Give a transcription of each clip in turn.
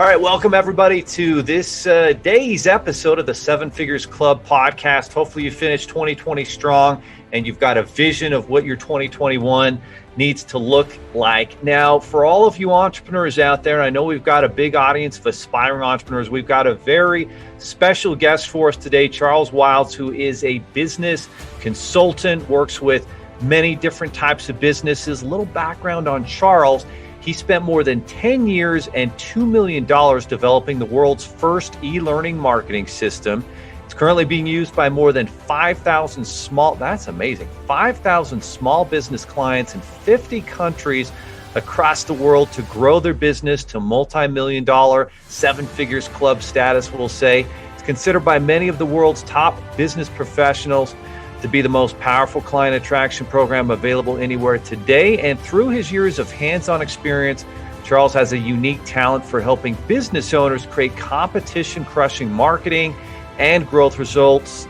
All right, welcome everybody to this day's episode of the Seven Figures Club podcast. Hopefully you finished 2020 strong and you've got a vision of what your 2021 needs to look like. Now, for all of you entrepreneurs out there, I know we've got a big audience of aspiring entrepreneurs. We've got a very special guest for us today, Charles Wilds, who is a business consultant, works with many different types of businesses. A little background on Charles. He spent more than 10 years and $2 million developing the world's first e-learning marketing system. It's currently being used by more than 5,000 that's amazing, 5,000 small business clients in 50 countries across the world to grow their business to multi-million dollar, seven figures club status, we'll say. It's considered by many of the world's top business professionals to be the most powerful client attraction program available anywhere today. And through his years of hands-on experience, Charles has a unique talent for helping business owners create competition-crushing marketing and growth results.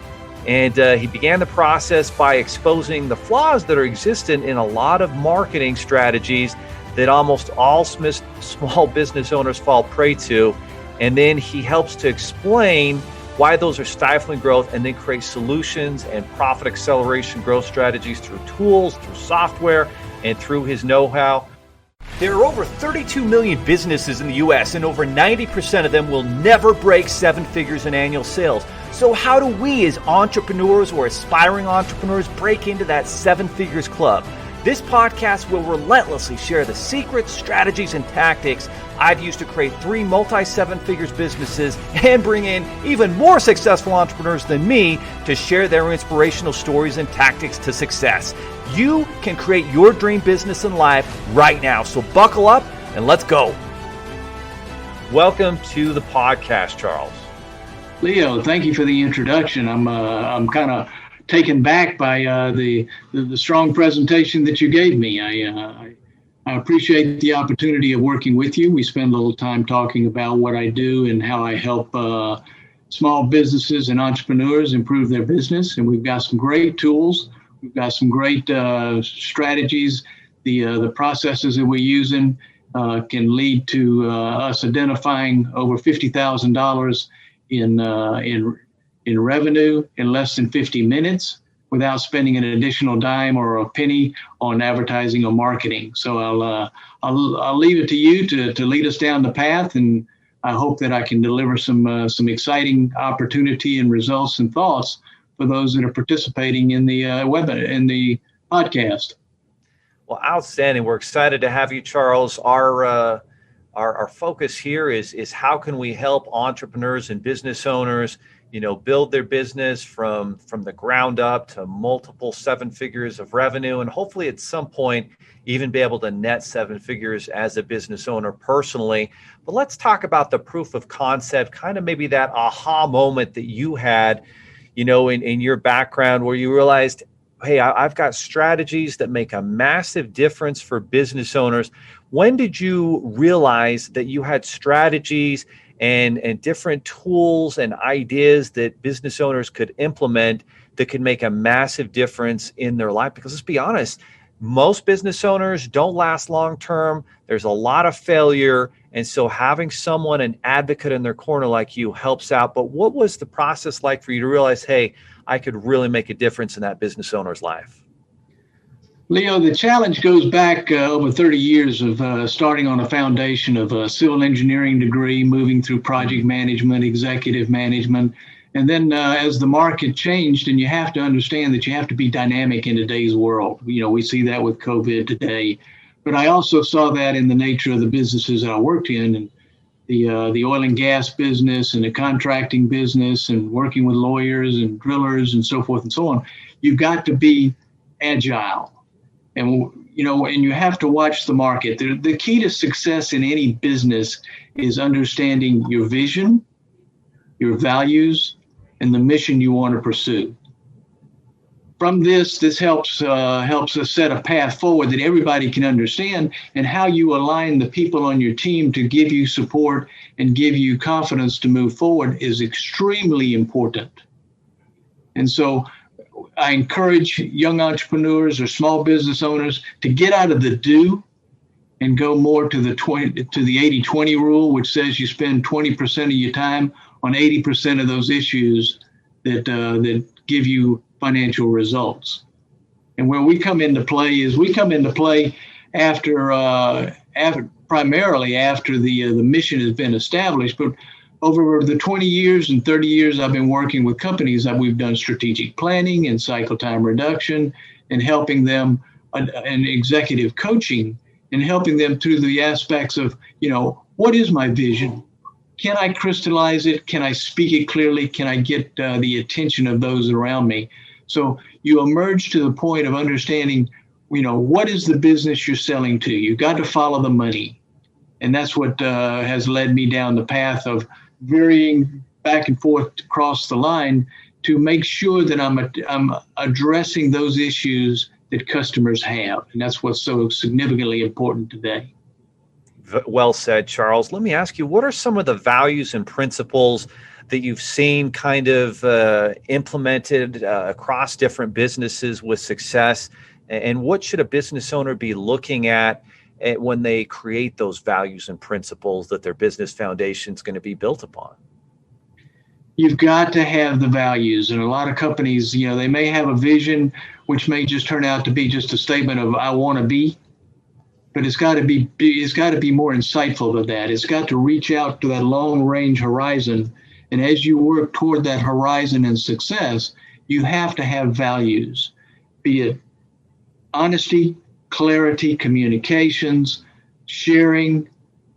And he began the process by exposing the flaws that are existent in a lot of marketing strategies that almost all small business owners fall prey to. And then he helps to explain why those are stifling growth, and then create solutions and profit acceleration growth strategies through tools, through software, and through his know-how. There are over 32 million businesses in the U.S., and over 90% of them will never break seven figures in annual sales. So how do we as entrepreneurs or aspiring entrepreneurs break into that seven figures club? This podcast will relentlessly share the secrets, strategies, and tactics I've used to create 3 multi-seven figures businesses and bring in even more successful entrepreneurs than me to share their inspirational stories and tactics to success. You can create your dream business and life right now. So buckle up and let's go. Welcome to the podcast, Charles. Leo, thank you for the introduction. I'm kind of taken back by the strong presentation that you gave me. I appreciate the opportunity of working with you. We spend a little time talking about what I do and how I help small businesses and entrepreneurs improve their business. And we've got some great tools. We've got some great strategies. The processes that we're using can lead to us identifying over $50,000 in revenue in less than 50 minutes without spending an additional dime or a penny on advertising or marketing. So I'll leave it to you to lead us down the path, and I hope that I can deliver some exciting opportunity and results and thoughts for those that are participating in the podcast. Well, outstanding. We're excited to have you, Charles. Our focus here is how can we help entrepreneurs and business owners build their business from the ground up to multiple seven figures of revenue, and hopefully at some point even be able to net seven figures as a business owner personally. But let's talk about the proof of concept, kind of maybe that aha moment that you had, in your background where you realized, hey, I've got strategies that make a massive difference for business owners. When did you realize that you had strategies and different tools and ideas that business owners could implement that could make a massive difference in their life? Because let's be honest, most business owners don't last long term. There's a lot of failure. And so having someone, an advocate in their corner like you, helps out. But what was the process like for you to realize, hey, I could really make a difference in that business owner's life? Leo, the challenge goes back over 30 years of starting on a foundation of a civil engineering degree, moving through project management, executive management. And then as the market changed, and you have to understand that you have to be dynamic in today's world. We see that with COVID today. But I also saw that in the nature of the businesses that I worked in, and the oil and gas business and the contracting business and working with lawyers and drillers and so forth and so on. You've got to be agile. And, and you have to watch the market. The key to success in any business is understanding your vision, your values, and the mission you want to pursue. From this helps us set a path forward that everybody can understand, and how you align the people on your team to give you support and give you confidence to move forward is extremely important. And so I encourage young entrepreneurs or small business owners to get out of the do and go more to the 80-20 rule, which says you spend 20% of your time on 80% of those issues that give you financial results. And where we come into play is primarily after the mission has been established. But over the 20 years and 30 years I've been working with companies, that we've done strategic planning and cycle time reduction and helping them and executive coaching and helping them through the aspects of, what is my vision? Can I crystallize it? Can I speak it clearly? Can I get the attention of those around me? So you emerge to the point of understanding, what is the business you're selling to? You've got to follow the money. And that's what has led me down the path of varying back and forth across the line to make sure that I'm addressing those issues that customers have. And that's what's so significantly important today. Well said, Charles. Let me ask you, what are some of the values and principles that you've seen kind of implemented across different businesses with success? And what should a business owner be looking at when they create those values and principles that their business foundation is going to be built upon? You've got to have the values. And a lot of companies, they may have a vision, which may just turn out to be just a statement of I want to be. But it's got to be more insightful than that. It's got to reach out to that long range horizon. And as you work toward that horizon and success, you have to have values, be it honesty, clarity, communications, sharing,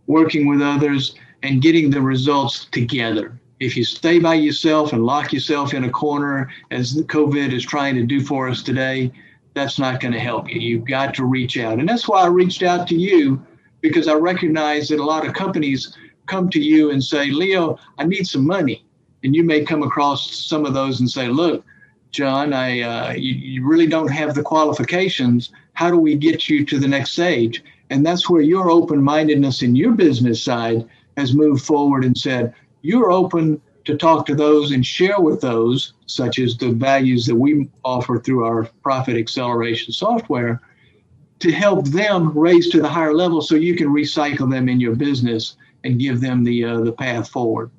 working with others, and getting the results together. If you stay by yourself and lock yourself in a corner, as the COVID is trying to do for us today, that's not going to help you. You've got to reach out. And that's why I reached out to you, because I recognize that a lot of companies come to you and say, Leo, I need some money. And you may come across some of those and say, look, John, you really don't have the qualifications. How do we get you to the next stage? And that's where your open-mindedness in your business side has moved forward and said, you're open to talk to those and share with those, such as the values that we offer through our profit acceleration software, to help them raise to the higher level so you can recycle them in your business and give them the path forward.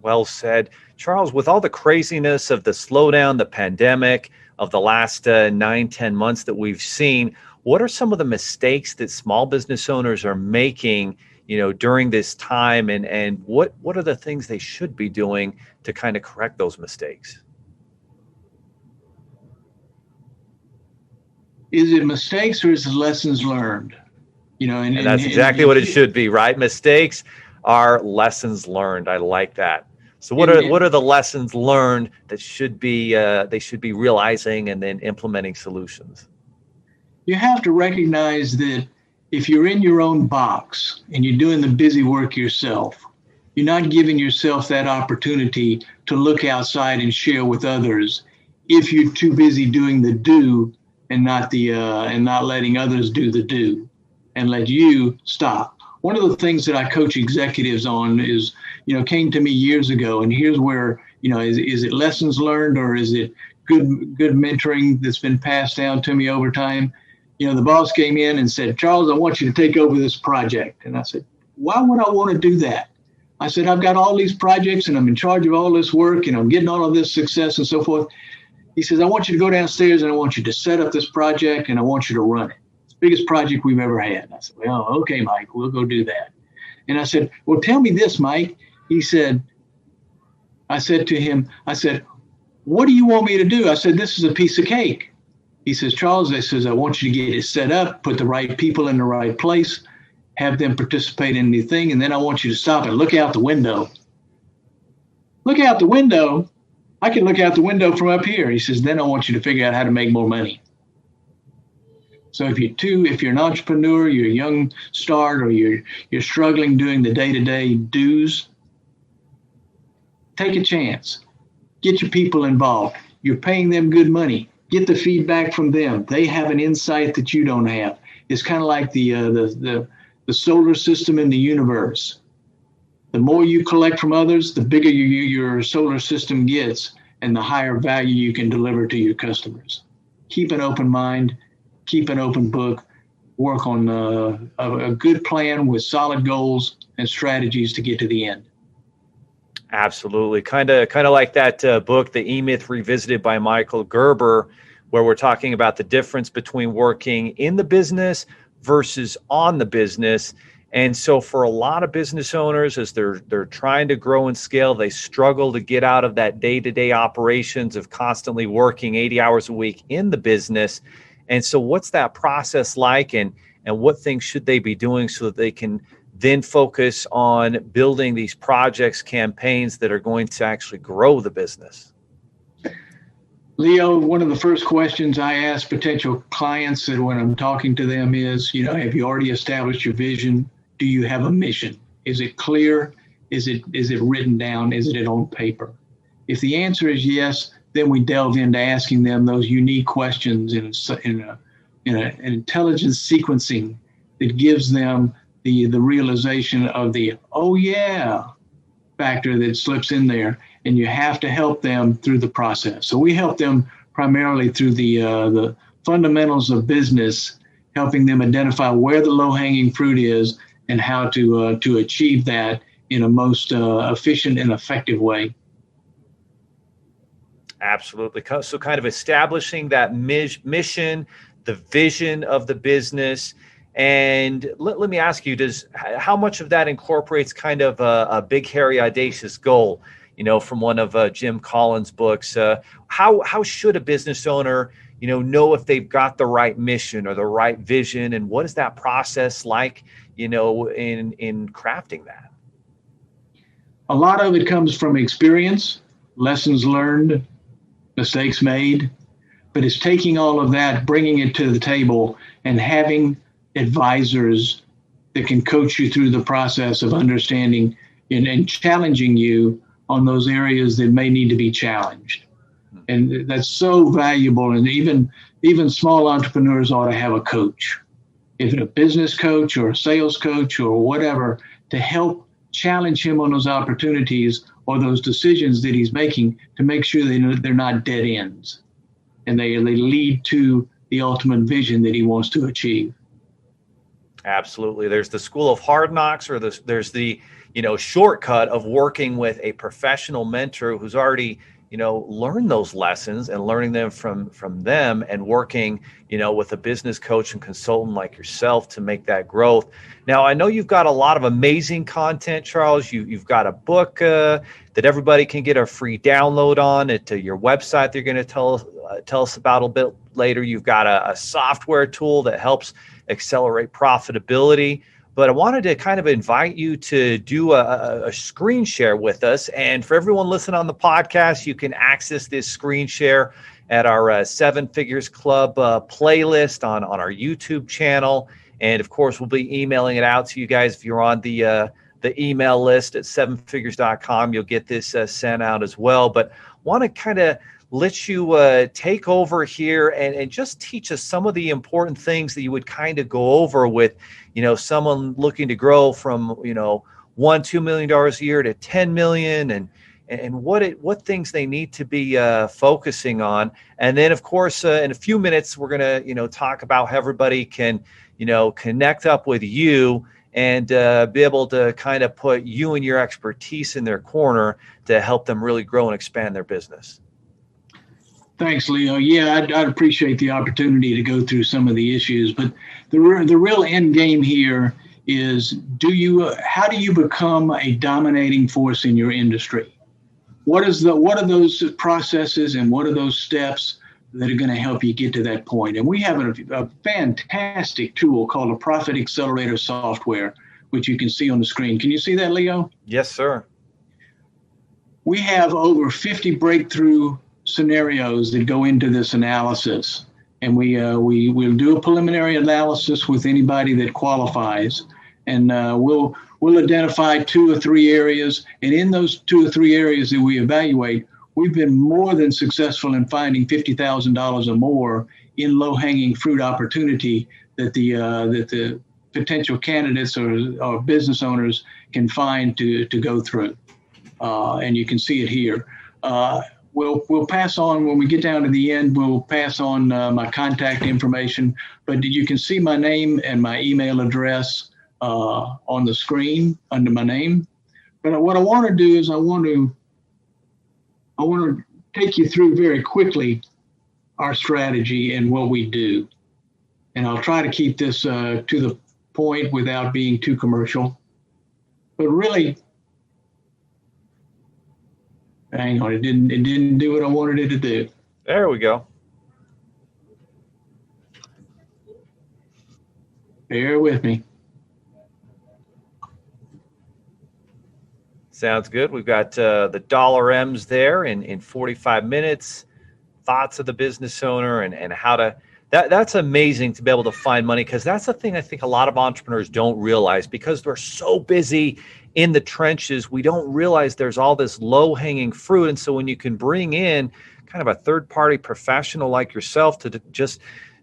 Well said. Charles, with all the craziness of the slowdown, the pandemic of the last 9-10 months that we've seen, what are some of the mistakes that small business owners are making during this time, and what are the things they should be doing to kind of correct those mistakes? Is it mistakes or is it lessons learned? And that's exactly what it should be, right? Mistakes are lessons learned. I like that. So what are the lessons learned that they should be realizing and then implementing solutions? You have to recognize that if you're in your own box and you're doing the busy work yourself, you're not giving yourself that opportunity to look outside and share with others if you're too busy doing the do and not letting others do the do and let you stop. One of the things that I coach executives on is, came to me years ago, and here's where, is it lessons learned or is it good mentoring that's been passed down to me over time? The boss came in and said, Charles, I want you to take over this project. And I said, why would I want to do that? I said, I've got all these projects and I'm in charge of all this work and I'm getting all of this success and so forth. He says, I want you to go downstairs and I want you to set up this project and I want you to run it. It's the biggest project we've ever had. And I said, well, okay, Mike, we'll go do that. And I said, well, tell me this, Mike. He said, I said to him, what do you want me to do? I said, this is a piece of cake. He says, Charles, I want you to get it set up, put the right people in the right place, have them participate in the thing, and then I want you to stop and look out the window. Look out the window? I can look out the window from up here. He says, then I want you to figure out how to make more money. So if you're an entrepreneur, you're a young start, or you're struggling doing the day-to-day dues, take a chance. Get your people involved. You're paying them good money. Get the feedback from them. They have an insight that you don't have. It's kind of like the solar system in the universe. The more you collect from others, the bigger your solar system gets and the higher value you can deliver to your customers. Keep an open mind, keep an open book, work on a good plan with solid goals and strategies to get to the end. Absolutely. Kind of like that book, The E-Myth Revisited by Michael Gerber, where we're talking about the difference between working in the business versus on the business. And so for a lot of business owners, as they're trying to grow and scale, they struggle to get out of that day-to-day operations of constantly working 80 hours a week in the business. And so what's that process like, and what things should they be doing so that they can then focus on building these projects, campaigns that are going to actually grow the business? Leo, one of the first questions I ask potential clients that when I'm talking to them is, have you already established your vision? Do you have a mission? Is it clear? Is it written down? Is it on paper? If the answer is yes, then we delve into asking them those unique questions in an intelligent sequencing that gives them the realization of the "oh yeah" factor that slips in there, and you have to help them through the process. So we help them primarily through the fundamentals of business, helping them identify where the low-hanging fruit is and how to achieve that in a most efficient and effective way. Absolutely. So kind of establishing that mission, the vision of the business. And let me ask you, how much of that incorporates kind of a big, hairy, audacious goal, from one of Jim Collins' books? How should a business owner, know if they've got the right mission or the right vision? And what is that process like, in crafting that? A lot of it comes from experience, lessons learned, mistakes made, but it's taking all of that, bringing it to the table, and having advisors that can coach you through the process of understanding and challenging you on those areas that may need to be challenged. And that's so valuable. And even small entrepreneurs ought to have a coach, if it's a business coach or a sales coach or whatever, to help challenge him on those opportunities or those decisions that he's making, to make sure they're not dead ends and they lead to the ultimate vision that he wants to achieve. Absolutely. There's the school of hard knocks, or there's the, shortcut of working with a professional mentor who's already, learned those lessons and learning them from them, and working, with a business coach and consultant like yourself to make that growth. Now, I know you've got a lot of amazing content, Charles. You've got a book that everybody can get a free download on at your website. They're going to tell us about a little bit later. You've got a software tool that helps accelerate profitability. But I wanted to kind of invite you to do a screen share with us. And for everyone listening on the podcast, you can access this screen share at our Seven Figures Club playlist on our YouTube channel. And of course, we'll be emailing it out to you guys. If you're on the email list at sevenfigures.com, you'll get this sent out as well. But want to kind of let you take over here and just teach us some of the important things that you would kind of go over with, someone looking to grow from, $1-2 million a year to 10 million, and what things they need to be focusing on. And then, of course, in a few minutes, we're going to, talk about how everybody can, connect up with you and be able to kind of put you and your expertise in their corner to help them really grow and expand their business. Thanks, Leo. Yeah, I'd appreciate the opportunity to go through some of the issues, but the real end game here is: how do you become a dominating force in your industry? What are those processes and what are those steps that are going to help you get to that point? And we have a fantastic tool called a Profit Accelerator software, which you can see on the screen. Can you see that, Leo? Yes, sir. We have over 50 breakthrough scenarios that go into this analysis, and we'll do a preliminary analysis with anybody that qualifies, and we'll identify 2 or 3 areas, and in those 2 or 3 areas that we evaluate, we've been more than successful in finding $50,000 or more in low-hanging fruit opportunity that the potential candidates or business owners can find to go through, and you can see it here. we'll pass on when we get down to the end. We'll pass on my contact information, but you can see my name and my email address on the screen under my name. But what I want to do is I want to take you through very quickly our strategy and what we do. And I'll try to keep this to the point without being too commercial. But really, hang on, it didn't do what I wanted it to do. There we go. Bear with me. Sounds good. We've got the dollar M's there in 45 minutes, thoughts of the business owner and how to, that's amazing to be able to find money, because that's the thing I think a lot of entrepreneurs don't realize, because they're so busy in the trenches. We don't realize there's all this low hanging fruit. And so when you can bring in kind of a third party professional like yourself to just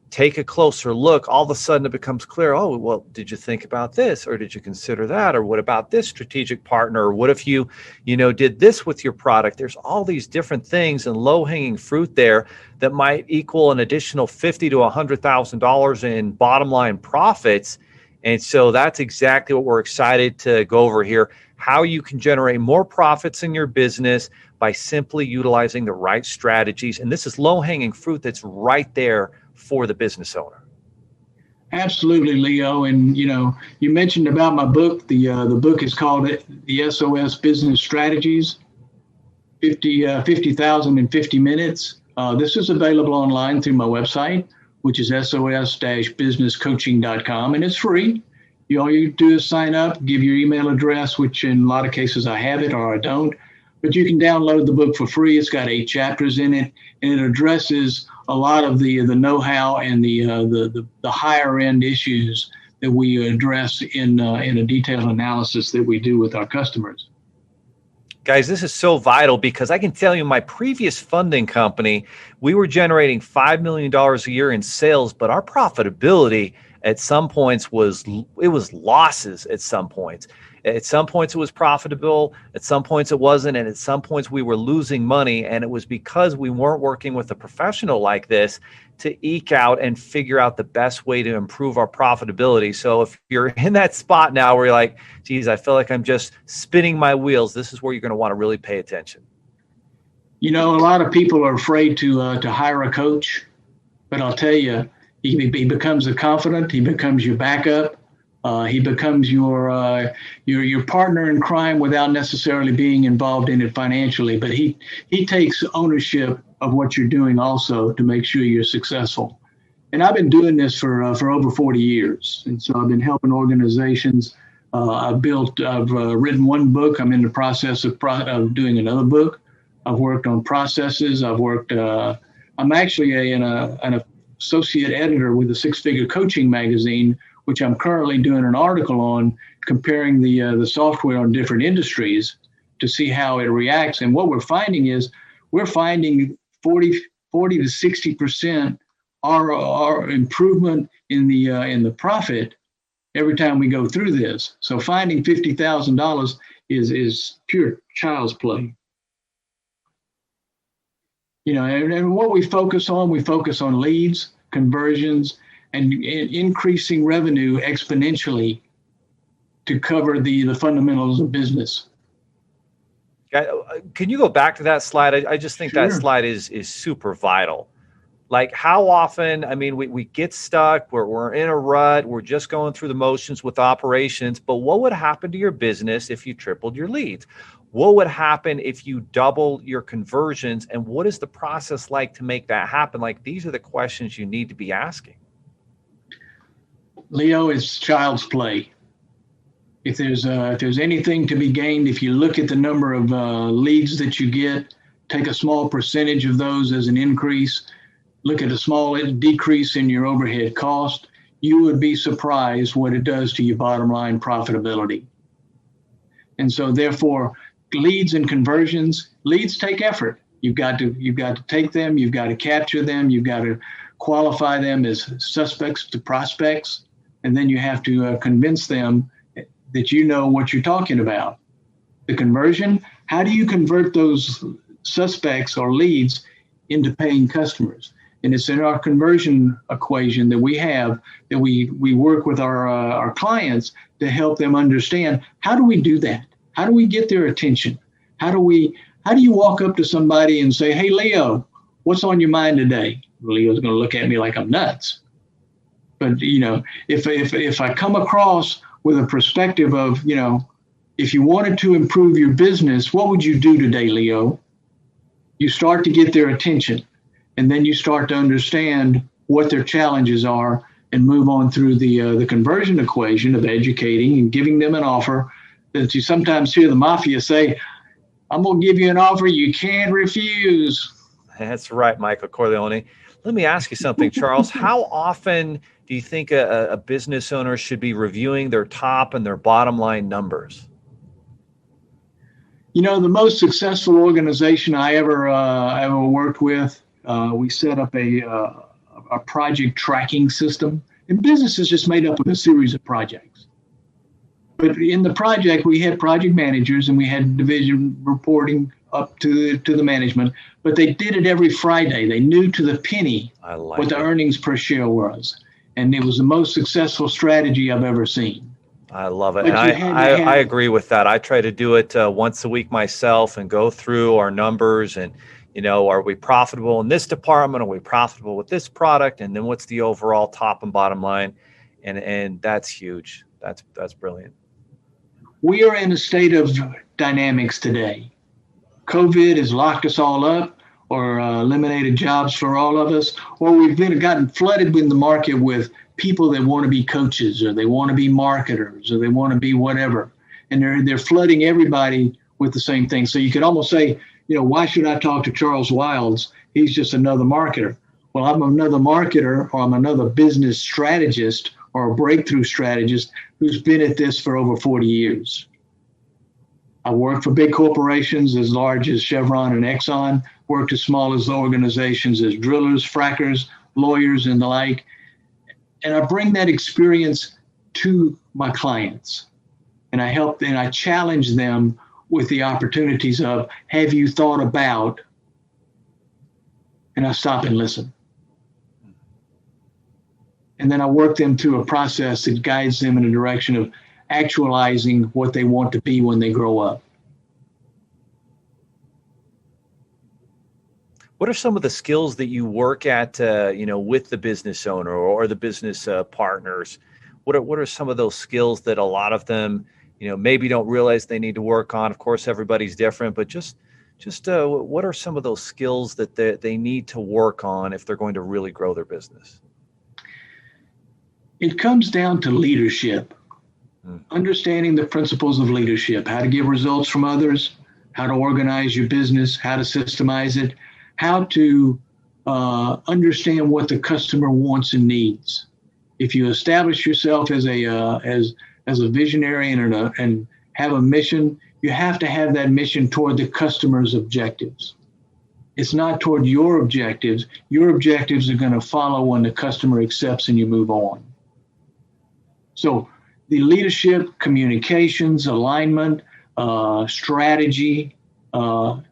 take a closer look, all of a sudden it becomes clear, oh, well, did you think about this? Or did you consider that? Or what about this strategic partner? Or what if you did this with your product? There's all these different things and low-hanging fruit there that might equal an additional $50,000 to $100,000 in bottom line profits. And so that's exactly what we're excited to go over here, how you can generate more profits in your business by simply utilizing the right strategies. And this is low-hanging fruit that's right there for the business owner. Absolutely, Leo. And you mentioned about my book. The book is called The SOS Business Strategies, 50,000 in 50 minutes. This is available online through my website, which is sos-businesscoaching.com, and it's free. All you do is sign up, give your email address, which in a lot of cases I have it or I don't. But you can download the book for free. It's got 8 chapters in it, and it addresses a lot of the know-how and the higher end issues that we address in a detailed analysis that we do with our customers. Guys, this is so vital, because I can tell you my previous funding company, we were generating $5 million a year in sales, but our profitability at some points was losses at some points. At some points it was profitable, at some points it wasn't, and at some points we were losing money, and it was because we weren't working with a professional like this to eke out and figure out the best way to improve our profitability. So if you're in that spot now where you're like, geez, I feel like I'm just spinning my wheels, this is where you're going to want to really pay attention. A lot of people are afraid to hire a coach, but I'll tell you, he becomes a confidant, he becomes your backup. He becomes your partner in crime without necessarily being involved in it financially. But he takes ownership of what you're doing also to make sure you're successful. And I've been doing this for over 40 years. And so I've been helping organizations. I've written one book. I'm in the process of doing another book. I've worked on processes. I'm actually an associate editor with the Six Figure Coaching magazine, which I'm currently doing an article on, comparing the software on different industries to see how it reacts. And what we're finding is 40 to 60% are improvement in the profit every time we go through this. So finding $50,000 is pure child's play. And what we focus on leads, conversions, and increasing revenue exponentially to cover the fundamentals of business. Can you go back to that slide? I just think Sure. that slide is super vital. Like, how often, we get stuck, we're in a rut, we're just going through the motions with operations, but what would happen to your business if you tripled your leads? What would happen if you double your conversions? And what is the process like to make that happen? Like, these are the questions you need to be asking. Leo, it's child's play. If there's anything to be gained, if you look at the number of leads that you get, take a small percentage of those as an increase, look at a small decrease in your overhead cost, you would be surprised what it does to your bottom line profitability. And so therefore, leads and conversions, leads take effort. You've got to take them, you've got to capture them, you've got to qualify them as suspects to prospects, and then you have to convince them that you know what you're talking about. The conversion, how do you convert those suspects or leads into paying customers. And it's in our conversion equation that we have, that we work with our clients to help them understand, how do we do that? How do we get their attention? How do you walk up to somebody and say, hey, Leo, what's on your mind today? Leo's going to look at me like I'm nuts. But, if I come across with a perspective of, if you wanted to improve your business, what would you do today, Leo? You start to get their attention, and then you start to understand what their challenges are and move on through the conversion equation of educating and giving them an offer that you sometimes hear the mafia say, I'm going to give you an offer you can't refuse. That's right, Michael Corleone. Let me ask you something, Charles. How often do you think a business owner should be reviewing their top and their bottom line numbers? The most successful organization I ever worked with, we set up a project tracking system. And business is just made up of a series of projects. But in the project, we had project managers and we had division reporting up to the management, but they did it every Friday. They knew to the penny what the earnings per share was. And it was the most successful strategy I've ever seen. I love it. And I agree with that. I try to do it once a week myself and go through our numbers and, are we profitable in this department? Are we profitable with this product? And then what's the overall top and bottom line? And that's huge. That's brilliant. We are in a state of dynamics today. COVID has locked us all up or eliminated jobs for all of us, or we've gotten flooded in the market with people that want to be coaches or they want to be marketers or they want to be whatever. And they're flooding everybody with the same thing. So you could almost say, why should I talk to Charles Wilds? He's just another marketer. Well, I'm another marketer, or I'm another business strategist or a breakthrough strategist who's been at this for over 40 years. I worked for big corporations as large as Chevron and Exxon, worked as small as organizations as drillers, frackers, lawyers, and the like. And I bring that experience to my clients. And I challenge them with the opportunities of, have you thought about, and I stop and listen. And then I work them through a process that guides them in a direction of actualizing what they want to be when they grow up. What are some of the skills that you work at, with the business owner or the business partners? What are some of those skills that a lot of them, maybe don't realize they need to work on? Of course, everybody's different, but just what are some of those skills that they need to work on if they're going to really grow their business? It comes down to leadership, understanding the principles of leadership, how to get results from others, how to organize your business, how to systemize it, how to understand what the customer wants and needs. If you establish yourself as a visionary and have a mission, you have to have that mission toward the customer's objectives. It's not toward your objectives. Your objectives are going to follow when the customer accepts and you move on. So the leadership, communications, alignment, strategy. And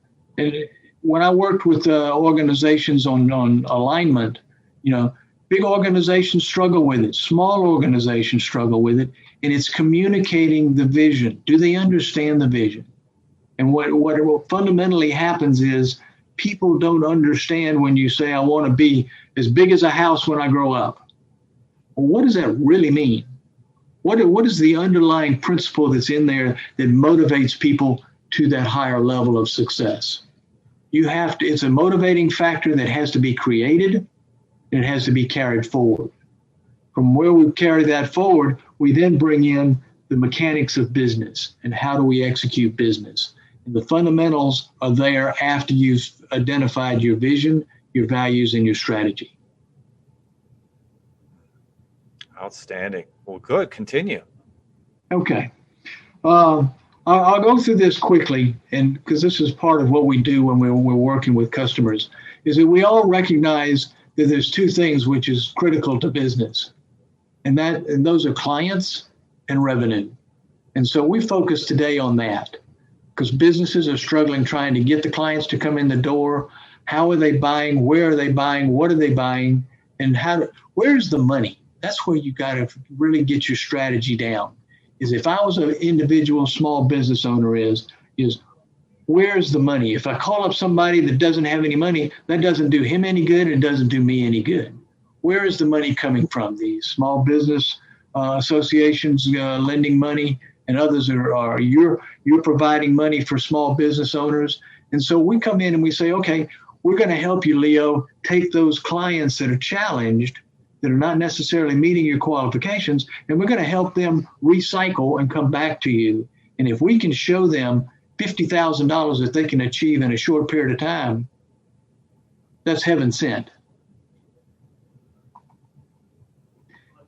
when I worked with organizations on alignment, big organizations struggle with it. Small organizations struggle with it. And it's communicating the vision. Do they understand the vision? And what fundamentally happens is people don't understand when you say, I want to be as big as a house when I grow up. Well, what does that really mean? What is the underlying principle that's in there that motivates people to that higher level of success? It's a motivating factor that has to be created and it has to be carried forward. From where we carry that forward, we then bring in the mechanics of business and how do we execute business. And the fundamentals are there after you've identified your vision, your values, and your strategy. Outstanding. Well, good. Continue. Okay. I'll go through this quickly, and because this is part of what we do when we're working with customers, is that we all recognize that there's two things which is critical to business, and those are clients and revenue. And so we focus today on that. because businesses are struggling trying to get the clients to come in the door. How are they buying? Where are they buying? What are they buying? And where's the money? That's where you got to really get your strategy down. Is if I was an individual small business owner is where's the money? If I call up somebody that doesn't have any money, that doesn't do him any good and doesn't do me any good. Where is the money coming from? The small business associations lending money, and others are you're providing money for small business owners. And so we come in and we say, okay, we're going to help you, Leo, take those clients that are challenged, that are not necessarily meeting your qualifications, and we're going to help them recycle and come back to you. And if we can show them $50,000 that they can achieve in a short period of time, that's heaven sent.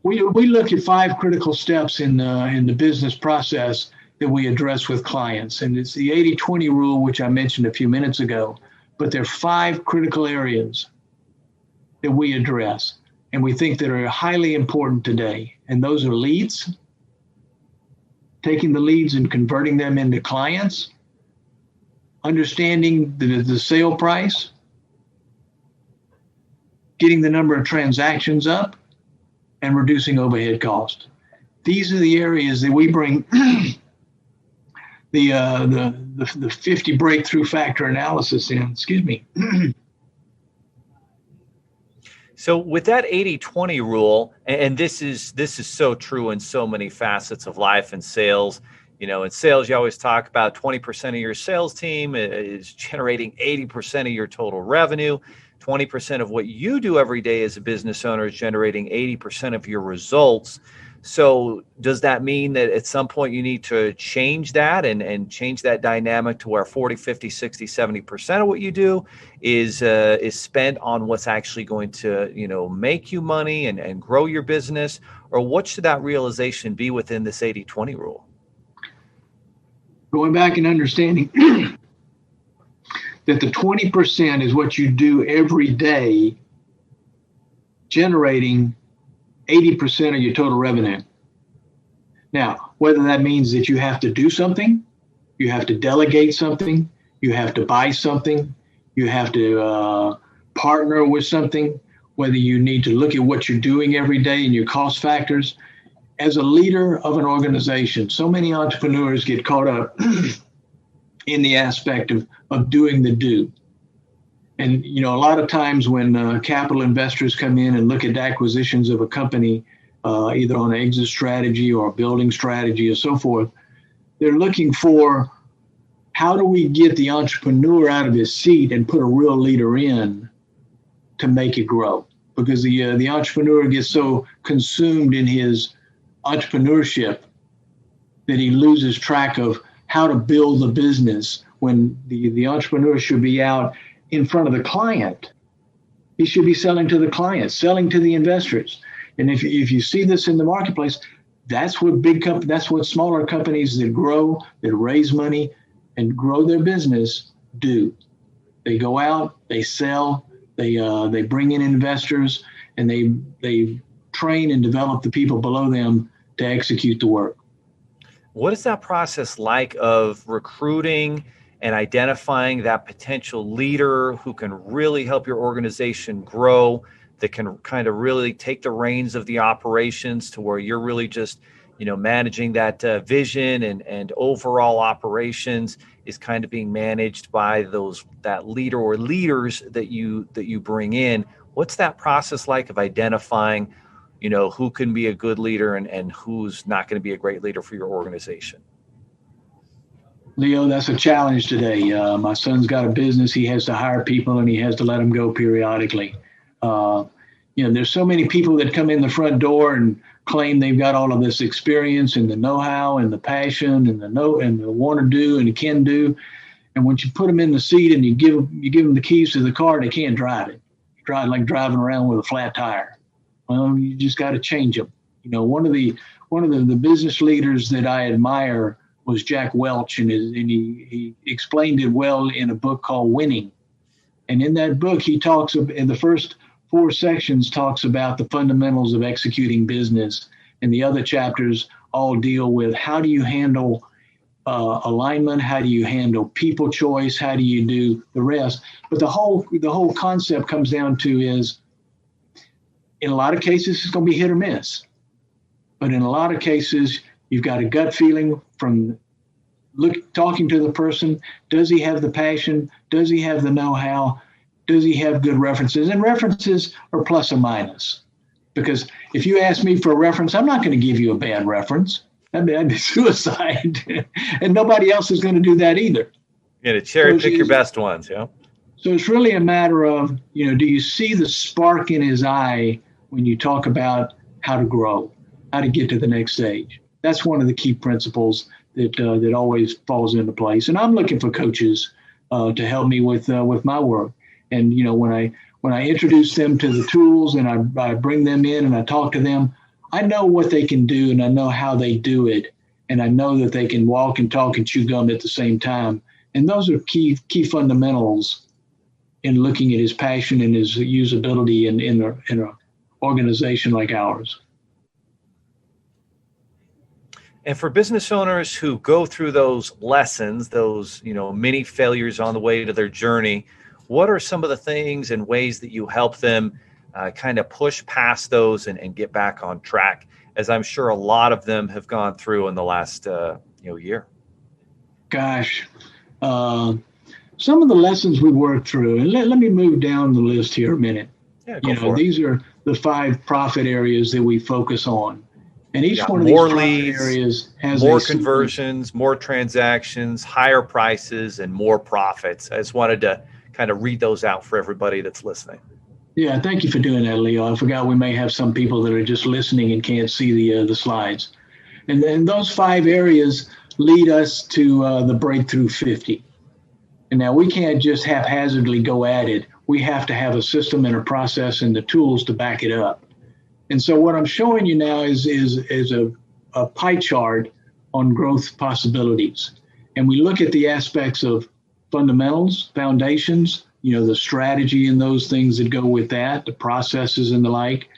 We look at 5 critical steps in the business process that we address with clients. And it's the 80-20 rule, which I mentioned a few minutes ago. But there are 5 critical areas that we address and we think that are highly important today. And those are leads, taking the leads and converting them into clients, understanding the sale price, getting the number of transactions up, and reducing overhead costs. These are the areas that we bring the 50 breakthrough factor analysis in. Excuse me. So with that 80-20 rule, and this is so true in so many facets of life and sales. You know, in sales, you always talk about 20% of your sales team is generating 80% of your total revenue. 20% of what you do every day as a business owner is generating 80% of your results. So does that mean that at some point you need to change that and change that dynamic to where 40, 50, 60, 70% of what you do is spent on what's actually going to, make you money and grow your business? Or what should that realization be within this 80-20 rule? Going back and understanding that the 20% is what you do every day, generating 80% of your total revenue. Now, whether that means that you have to do something, you have to delegate something, you have to buy something, you have to partner with something, whether you need to look at what you're doing every day and your cost factors. As a leader of an organization, so many entrepreneurs get caught up in the aspect of doing the do. And, a lot of times when capital investors come in and look at acquisitions of a company, either on an exit strategy or a building strategy or so forth, they're looking for how do we get the entrepreneur out of his seat and put a real leader in to make it grow? Because the entrepreneur gets so consumed in his entrepreneurship that he loses track of how to build the business, when the entrepreneur should be out in front of the client. He should be selling to the client, selling to the investors. And if you see this in the marketplace, that's what smaller companies that grow, that raise money and grow their business do. They go out, they sell, they bring in investors, and they train and develop the people below them to execute the work. What is that process like of recruiting and identifying that potential leader who can really help your organization grow, that can kind of really take the reins of the operations to where you're really just, managing that vision and overall operations is kind of being managed by that leader or leaders that you bring in? What's that process like of identifying, who can be a good leader and who's not going to be a great leader for your organization? Leo, that's a challenge today. My son's got a business. He has to hire people and he has to let them go periodically. There's so many people that come in the front door and claim they've got all of this experience and the know-how and the passion and the want to do and the can do. And once you put them in the seat and you give them the keys to the car, they can't drive it. It's like driving around with a flat tire. Well, you just got to change them. One of the business leaders that I admire was Jack Welch, and he explained it well in a book called Winning. And in that book, he talks in the first 4 sections talks about the fundamentals of executing business, and the other chapters all deal with how do you handle alignment? How do you handle people choice? How do you do the rest? But the whole concept comes down to is, in a lot of cases, it's going to be hit or miss. But in a lot of cases, you've got a gut feeling from talking to the person. Does he have the passion? Does he have the know-how? Does he have good references? And references are plus or minus. Because if you ask me for a reference, I'm not going to give you a bad reference. That'd be suicide. And nobody else is going to do that either. Yeah, to cherry pick your best ones, yeah. So it's really a matter of, do you see the spark in his eye when you talk about how to grow, how to get to the next stage? That's one of the key principles that always falls into place. And I'm looking for coaches to help me with my work. And when I introduce them to the tools and I bring them in and I talk to them, I know what they can do and I know how they do it. And I know that they can walk and talk and chew gum at the same time. And those are key fundamentals in looking at his passion and his usability in an organization like ours. And for business owners who go through those lessons, those mini failures on the way to their journey, what are some of the things and ways that you help them kind of push past those and get back on track, as I'm sure a lot of them have gone through in the last year? Gosh, some of the lessons we worked through, and let me move down the list here a minute. Yeah, go for it. These are the 5 profit areas that we focus on. And each one of these profit areas has more conversions, more transactions, higher prices, and more profits. I just wanted to kind of read those out for everybody that's listening. Yeah, thank you for doing that, Leo. I forgot we may have some people that are just listening and can't see the slides. And then those 5 areas lead us to the Breakthrough 50. And now we can't just haphazardly go at it. We have to have a system and a process and the tools to back it up. And so what I'm showing you now is a pie chart on growth possibilities. And we look at the aspects of fundamentals, foundations, the strategy and those things that go with that, the processes and the like.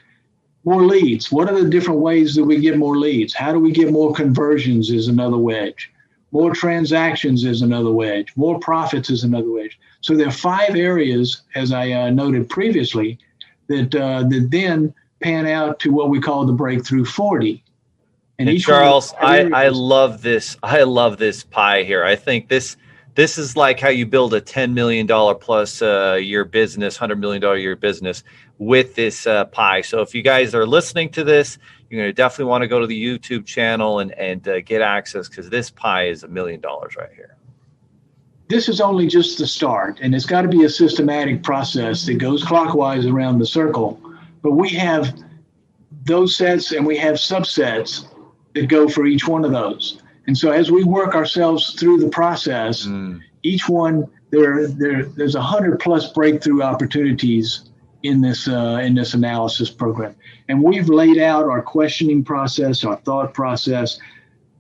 More leads. What are the different ways that we get more leads? How do we get more conversions is another wedge. More transactions is another wedge. More profits is another wedge. So there are 5 areas, as I noted previously, that then pan out to what we call the Breakthrough 40. And Charles, I love this. I love this pie here. I think this is like how you build a $10 million plus year business, $100 million year business with this pie. So if you guys are listening to this, you're going to definitely want to go to the YouTube channel and get access, because this pie is $1 million right here. This is only just the start, and it's got to be a systematic process that goes clockwise around the circle. But we have those sets and we have subsets that go for each one of those. And so as we work ourselves through the process, each one, there's 100 plus breakthrough opportunities in this analysis program. And we've laid out our questioning process, our thought process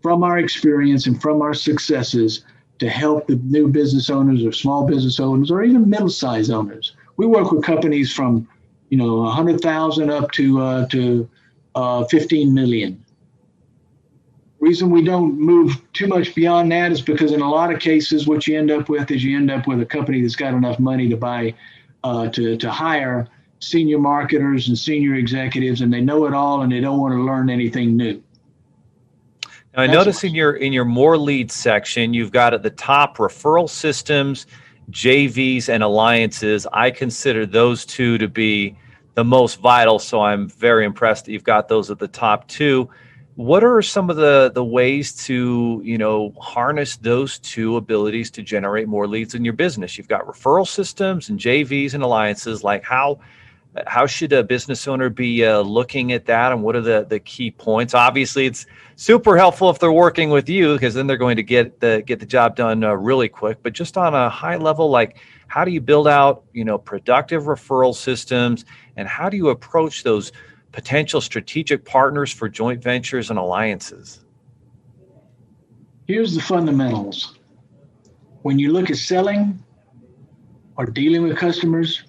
from our experience and from our successes to help the new business owners or small business owners or even middle-sized owners. We work with companies from 100,000 up to 15 million. Reason we don't move too much beyond that is because in a lot of cases, what you end up with is a company that's got enough money to buy, to hire senior marketers and senior executives, and they know it all and they don't want to learn anything new. Now, I notice in your more leads section, you've got at the top referral systems, JVs, and alliances. I consider those 2 to be the most vital, so I'm very impressed that you've got those at the top 2. What are some of the ways to harness those 2 abilities to generate more leads in your business? You've got referral systems and JVs and alliances. Like how should a business owner be looking at that, and what are the key points? Obviously, it's super helpful if they're working with you, because then they're going to get the job done really quick. But just on a high level, like how do you build out productive referral systems, and how do you approach those potential strategic partners for joint ventures and alliances? Here's the fundamentals. When you look at selling or dealing with customers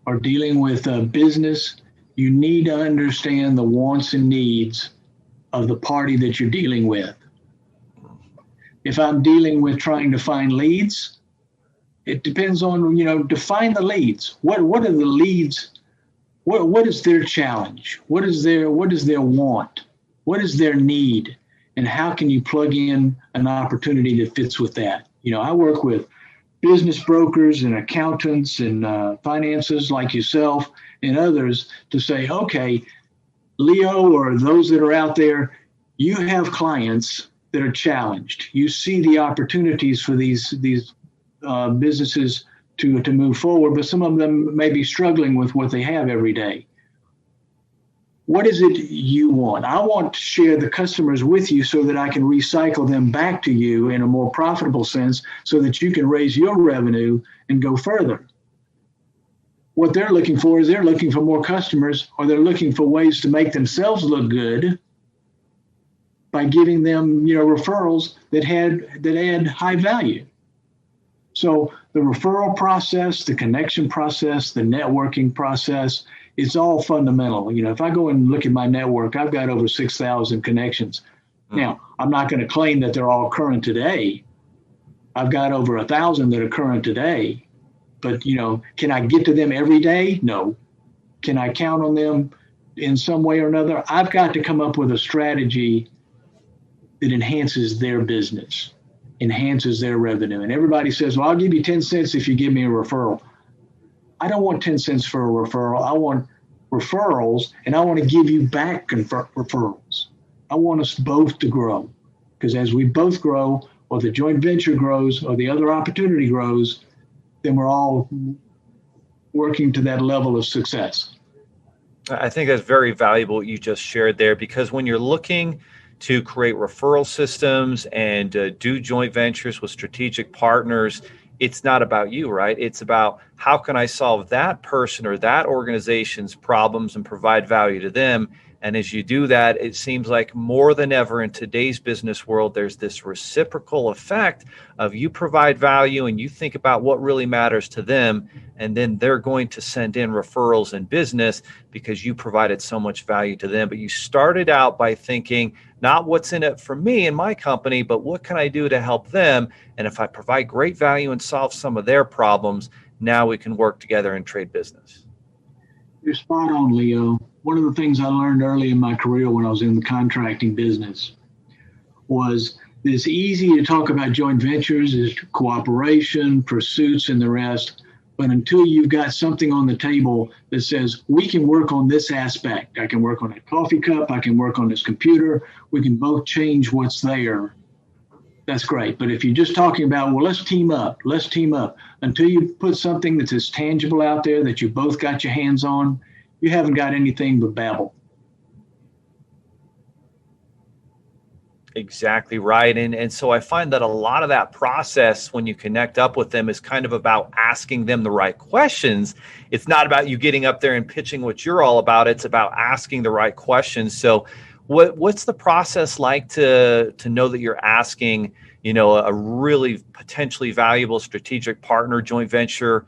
or dealing with business, you need to understand the wants and needs of the party that you're dealing with. If I'm dealing with trying to find leads, it depends on, define the leads. What are the leads? What is their challenge? What is their want? What is their need? And how can you plug in an opportunity that fits with that? I work with business brokers and accountants and finances like yourself and others to say, okay, Leo, or those that are out there, you have clients that are challenged. You see the opportunities for these businesses to move forward, but some of them may be struggling with what they have every day. What is it you want? I want to share the customers with you so that I can recycle them back to you in a more profitable sense so that you can raise your revenue and go further. What they're looking for is they're looking for more customers, or they're looking for ways to make themselves look good by giving them, referrals that add high value. So the referral process, the connection process, the networking process, it's all fundamental. If I go and look at my network, I've got over 6,000 connections. Now, I'm not going to claim that they're all current today. I've got over 1,000 that are current today. But, can I get to them every day? No. Can I count on them in some way or another? I've got to come up with a strategy that enhances their business, enhances their revenue. And everybody says, well, I'll give you 10 cents if you give me a referral. I don't want 10 cents for a referral. I want referrals, and I want to give you back referrals. I want us both to grow, because as we both grow, or the joint venture grows, or the other opportunity grows, then we're all working to that level of success. I think that's very valuable what you just shared there, because when you're looking to create referral systems and do joint ventures with strategic partners, it's not about you, right? It's about how can I solve that person or that organization's problems and provide value to them. And as you do that, it seems like more than ever in today's business world, there's this reciprocal effect of you provide value and you think about what really matters to them. And then they're going to send in referrals and business because you provided so much value to them. But you started out by thinking not what's in it for me and my company, but what can I do to help them? And if I provide great value and solve some of their problems, now we can work together and trade business. You're spot on, Leo. One of the things I learned early in my career when I was in the contracting business was it's easy to talk about joint ventures, is cooperation, pursuits, and the rest. But until you've got something on the table that says, we can work on this aspect. I can work on a coffee cup. I can work on this computer. We can both change what's there. That's great. But if you're just talking about, well, let's team up, until you put something that's as tangible out there that you both got your hands on, you haven't got anything but babble. Exactly right. And so I find that a lot of that process when you connect up with them is kind of about asking them the right questions. It's not about you getting up there and pitching what you're all about. It's about asking the right questions. So what's the process like to know that you're asking, a really potentially valuable strategic partner, joint venture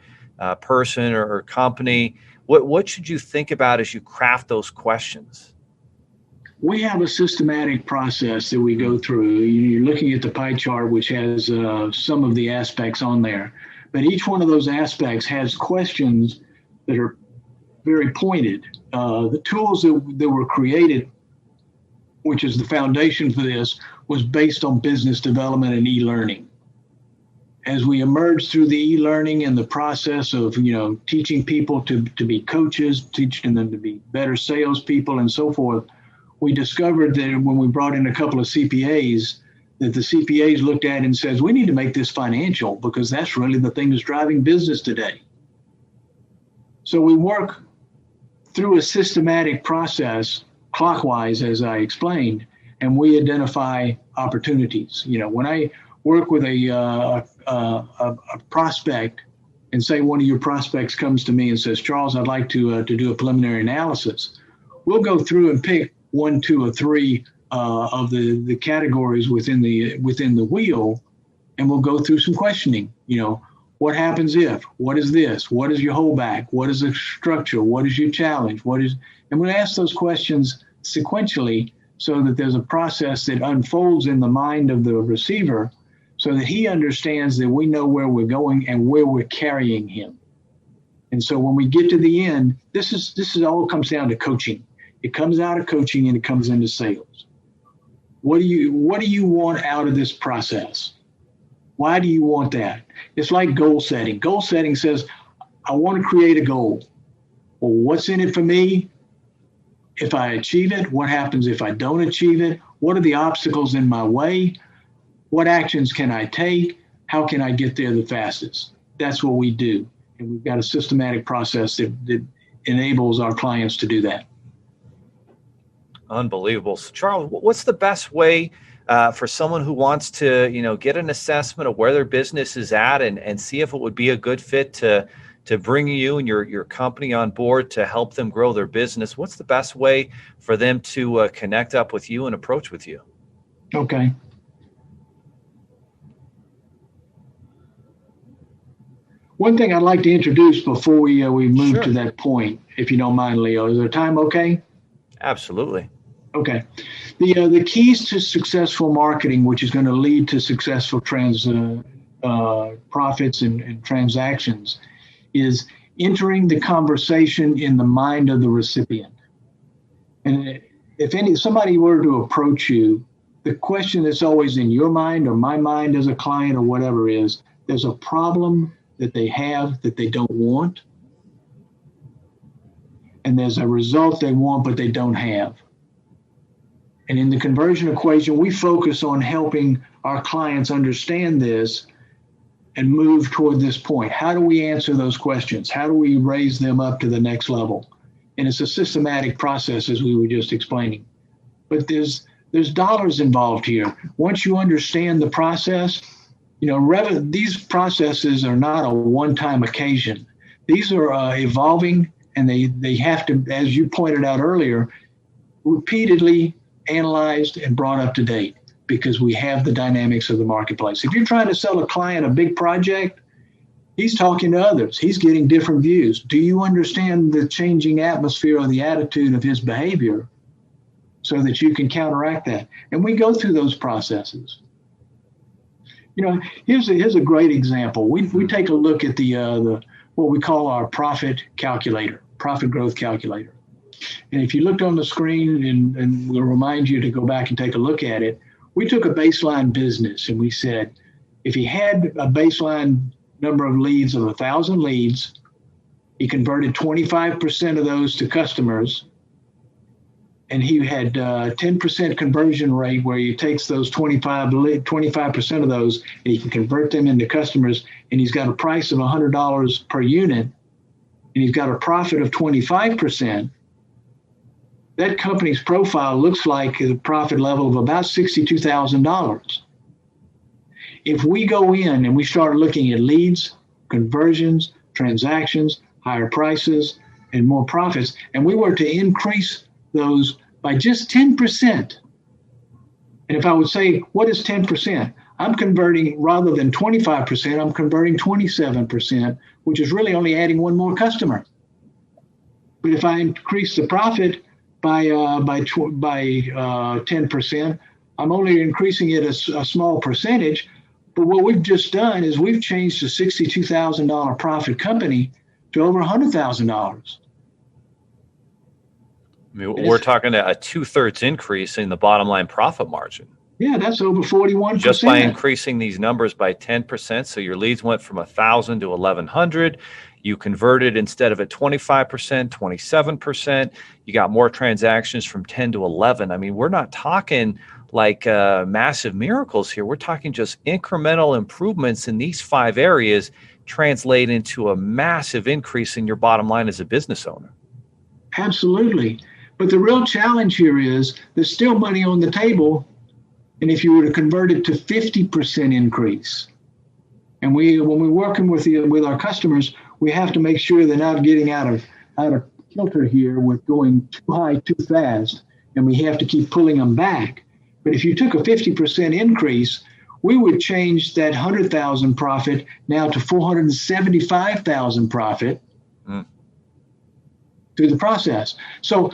person or company? What should you think about as you craft those questions? We have a systematic process that we go through. You're looking at the pie chart, which has some of the aspects on there. But each one of those aspects has questions that are very pointed. The tools that were created, which is the foundation for this, was based on business development and e-learning. As we emerged through the e-learning and the process of, teaching people to be coaches, teaching them to be better salespeople and so forth, we discovered that when we brought in a couple of CPAs, that the CPAs looked at it and says, we need to make this financial because that's really the thing that's driving business today. So we work through a systematic process, clockwise, as I explained, and we identify opportunities. When I work with a prospect, and say one of your prospects comes to me and says, Charles, I'd like to do a preliminary analysis. We'll go through and pick 1, 2, or 3 of the categories within the wheel, and we'll go through some questioning. What happens if? What is this? What is your holdback? What is the structure? What is your challenge? And we'll ask those questions sequentially so that there's a process that unfolds in the mind of the receiver, so that he understands that we know where we're going and where we're carrying him. And so when we get to the end, this is all comes down to coaching. It comes out of coaching and it comes into sales. What do you want out of this process? Why do you want that? It's like goal setting. Goal setting says, I want to create a goal. Well, what's in it for me? If I achieve it, what happens if I don't achieve it? What are the obstacles in my way? What actions can I take? How can I get there the fastest? That's what we do. And we've got a systematic process that enables our clients to do that. Unbelievable. So Charles, what's the best way for someone who wants to, get an assessment of where their business is at and see if it would be a good fit to bring you and your company on board to help them grow their business? What's the best way for them to connect up with you and approach with you? Okay. One thing I'd like to introduce before we move to that point, if you don't mind, Leo. Is there time okay? Absolutely. Okay. The keys to successful marketing, which is going to lead to successful profits and transactions, is entering the conversation in the mind of the recipient. And if somebody were to approach you, the question that's always in your mind or my mind as a client or whatever is, there's a problem that they have that they don't want, and there's a result they want but they don't have. And in the conversion equation, we focus on helping our clients understand this and move toward this point. How do we answer those questions? How do we raise them up to the next level? And it's a systematic process, as we were just explaining. But there's dollars involved here. Once you understand the process, these processes are not a one-time occasion. These are evolving, and they have to, as you pointed out earlier, repeatedly analyzed and brought up to date, because we have the dynamics of the marketplace. If you're trying to sell a client a big project, he's talking to others. He's getting different views. Do you understand the changing atmosphere or the attitude of his behavior so that you can counteract that? And we go through those processes. Here's a great example. We take a look at the what we call our profit calculator, profit growth calculator. And if you looked on the screen, and we'll remind you to go back and take a look at it, we took a baseline business and we said, if he had a baseline number of leads of 1,000 leads, he converted 25% of those to customers, and he had 10% conversion rate where he takes those 25% of those and he can convert them into customers, and he's got a price of $100 per unit, and he's got a profit of 25%. That company's profile looks like a profit level of about $62,000. If we go in and we start looking at leads, conversions, transactions, higher prices, and more profits, and we were to increase those by just 10%. And if I would say, what is 10%? I'm converting, rather than 25%, I'm converting 27%, which is really only adding one more customer. But if I increase the profit by 10%, I'm only increasing it a small percentage. But what we've just done is we've changed a $62,000 profit company to over $100,000. We're talking a 2/3 increase in the bottom line profit margin. Yeah, that's over 41%. Just by increasing these numbers by 10%. So your leads went from 1,000 to 1,100. You converted, instead of at 25%, 27%. You got more transactions from 10 to 11. I mean, we're not talking like massive miracles here. We're talking just incremental improvements in these 5 areas translate into a massive increase in your bottom line as a business owner. Absolutely. But the real challenge here is there's still money on the table. And if you were to convert it to 50% increase, and when we're working with our customers, we have to make sure they're not getting out of kilter here with going too high too fast, and we have to keep pulling them back. But if you took a 50% increase, we would change that 100,000 profit now to 475,000 profit through the process. So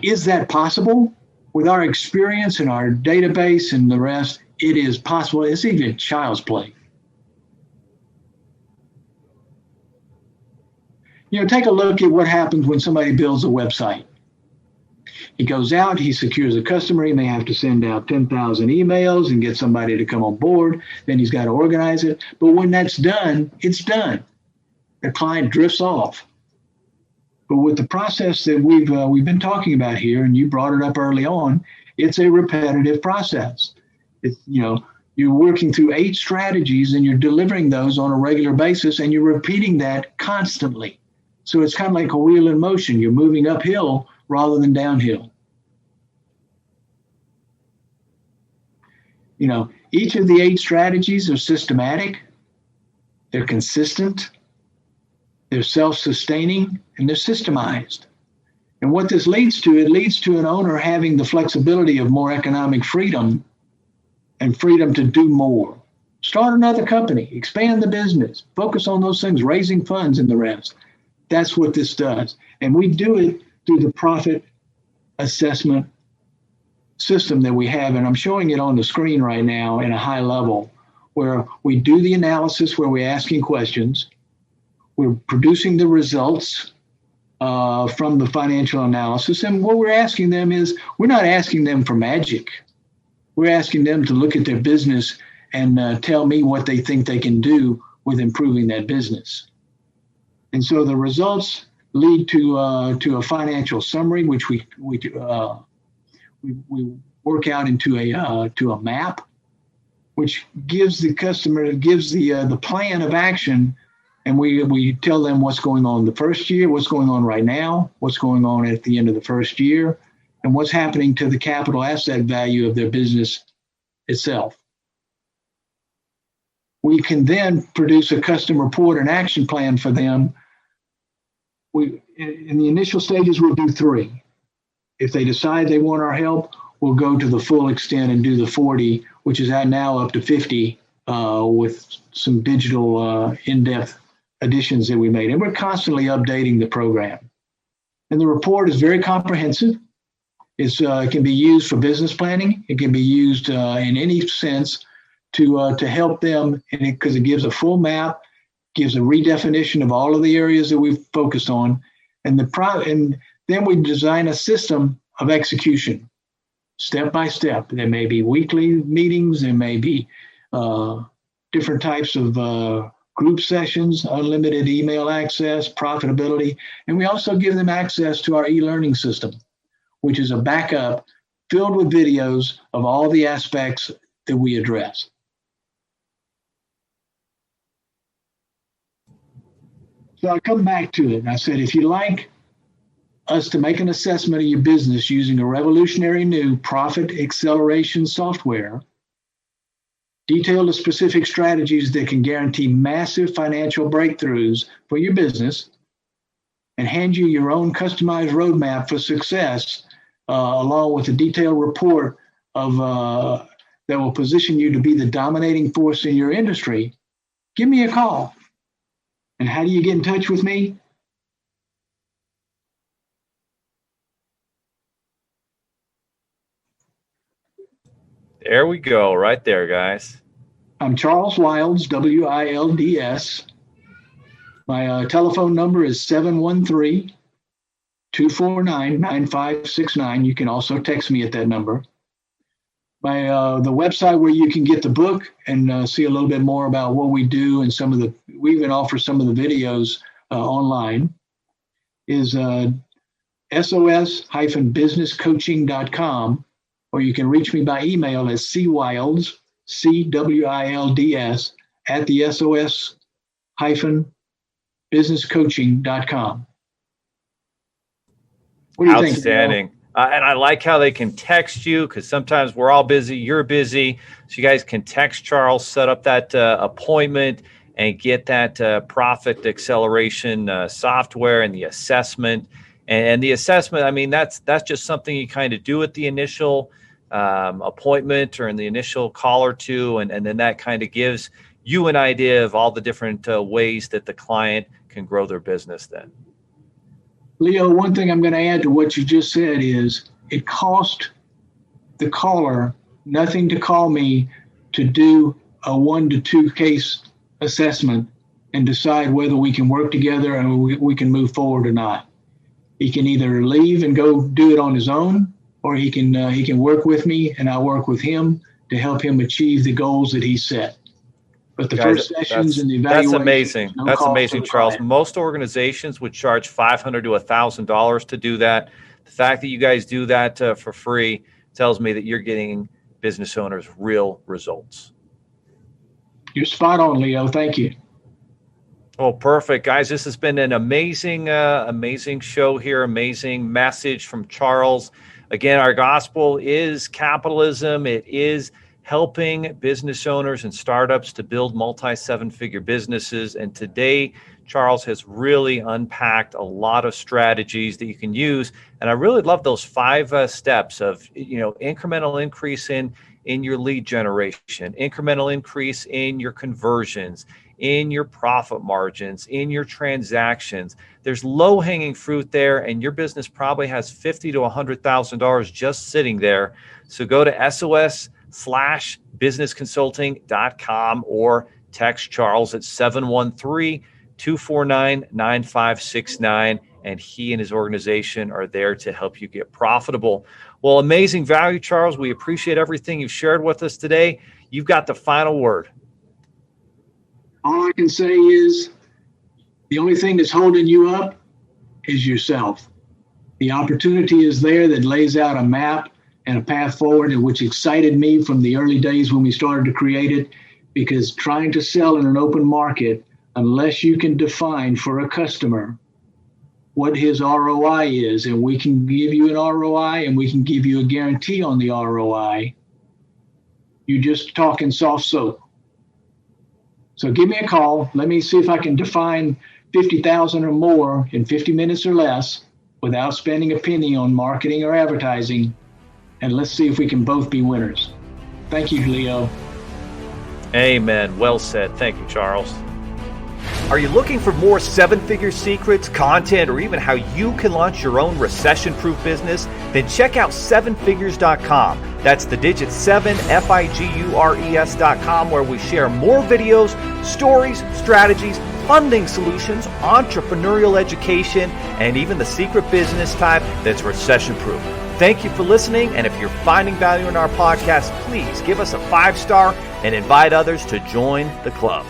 is that possible? With our experience and our database and the rest, it is possible. It's even child's play. Take a look at what happens when somebody builds a website. He goes out, he secures a customer, he may have to send out 10,000 emails and get somebody to come on board. Then he's got to organize it. But when that's done, it's done. The client drifts off. But with the process that we've been talking about here, and you brought it up early on, it's a repetitive process. You're working through 8 strategies and you're delivering those on a regular basis, and you're repeating that constantly. So it's kind of like a wheel in motion. You're moving uphill rather than downhill. Each of the 8 strategies are systematic, they're consistent, they're self-sustaining, and they're systemized. And what this leads to, it leads to an owner having the flexibility of more economic freedom and freedom to do more. Start another company, expand the business, focus on those things, raising funds and the rest. That's what this does. And we do it through the profit assessment system that we have. And I'm showing it on the screen right now in a high level, where we do the analysis, where we're asking questions. We're producing the results from the financial analysis. And what we're asking them is, we're not asking them for magic. We're asking them to look at their business and tell me what they think they can do with improving that business. And so the results lead to a financial summary, which we work out into a map, which gives the customer the plan of action, and we tell them what's going on the first year, what's going on right now, what's going on at the end of the first year, and what's happening to the capital asset value of their business itself. We can then produce a custom report and action plan for them. In the initial stages, we'll do 3. If they decide they want our help, we'll go to the full extent and do the 40, which is now up to 50 with some digital in-depth additions that we made. And we're constantly updating the program. And the report is very comprehensive. It can be used for business planning. It can be used in any sense to help them, because it gives a full map, gives a redefinition of all of the areas that we've focused on, and then we design a system of execution, step by step. There may be weekly meetings, there may be different types of group sessions, unlimited email access, profitability, and we also give them access to our e-learning system, which is a backup filled with videos of all the aspects that we address. So I come back to it, and I said, if you'd like us to make an assessment of your business using a revolutionary new profit acceleration software, detail the specific strategies that can guarantee massive financial breakthroughs for your business, and hand you your own customized roadmap for success, along with a detailed report of that will position you to be the dominating force in your industry, give me a call. And how do you get in touch with me? There we go, right there, guys. I'm Charles Wilds, Wilds. My telephone number is 713-249-9569. You can also text me at that number. The website where you can get the book and see a little bit more about what we do, and we even offer some of the videos online, is sos-businesscoaching.com, or you can reach me by email at cwilds, CWILDS, at the sos-businesscoaching.com. What do you think? Outstanding. And I like how they can text you, because sometimes we're all busy, you're busy. So you guys can text Charles, set up that appointment, and get that profit acceleration software and the assessment. And the assessment, I mean, that's just something you kind of do at the initial appointment or in the initial call or two. And then that kind of gives you an idea of all the different ways that the client can grow their business then. Leo, one thing I'm going to add to what you just said is it cost the caller nothing to call me to do a 1 to 2 case assessment and decide whether we can work together and we can move forward or not. He can either leave and go do it on his own, or he can work with me and I work with him to help him achieve the goals that he set. But the first sessions and the evaluation. That's amazing. That's amazing, Charles. Most organizations would charge $500 to $1,000 to do that. The fact that you guys do that for free tells me that you're getting business owners real results. You're spot on, Leo. Thank you. Oh, perfect, guys. This has been an amazing show here. Amazing message from Charles. Again, our gospel is capitalism. It is helping business owners and startups to build multi-seven-figure businesses. And today, Charles has really unpacked a lot of strategies that you can use. And I really love those 5 steps of, incremental increase in your lead generation, incremental increase in your conversions, in your profit margins, in your transactions. There's low-hanging fruit there, and your business probably has $50,000 to $100,000 just sitting there. So go to SOS/businessconsulting.com or text Charles at 713-249-9569, and he and his organization are there to help you get profitable. Well, amazing value, Charles. We appreciate everything you've shared with us today. You've got the final word. All I can say is the only thing that's holding you up is yourself. The opportunity is there that lays out a map and a path forward, and which excited me from the early days when we started to create it, because trying to sell in an open market, unless you can define for a customer what his ROI is, and we can give you an ROI and we can give you a guarantee on the ROI, you're just talking soft soap. So give me a call. Let me see if I can define 50,000 or more in 50 minutes or less without spending a penny on marketing or advertising. And let's see if we can both be winners. Thank you, Leo. Amen. Well said. Thank you, Charles. Are you looking for more seven-figure secrets, content, or even how you can launch your own recession-proof business? Then check out sevenfigures.com. That's the digit 7, FIGURES.com, where we share more videos, stories, strategies, funding solutions, entrepreneurial education, and even the secret business type that's recession-proof. Thank you for listening, and if you're finding value in our podcast, please give us a 5-star and invite others to join the club.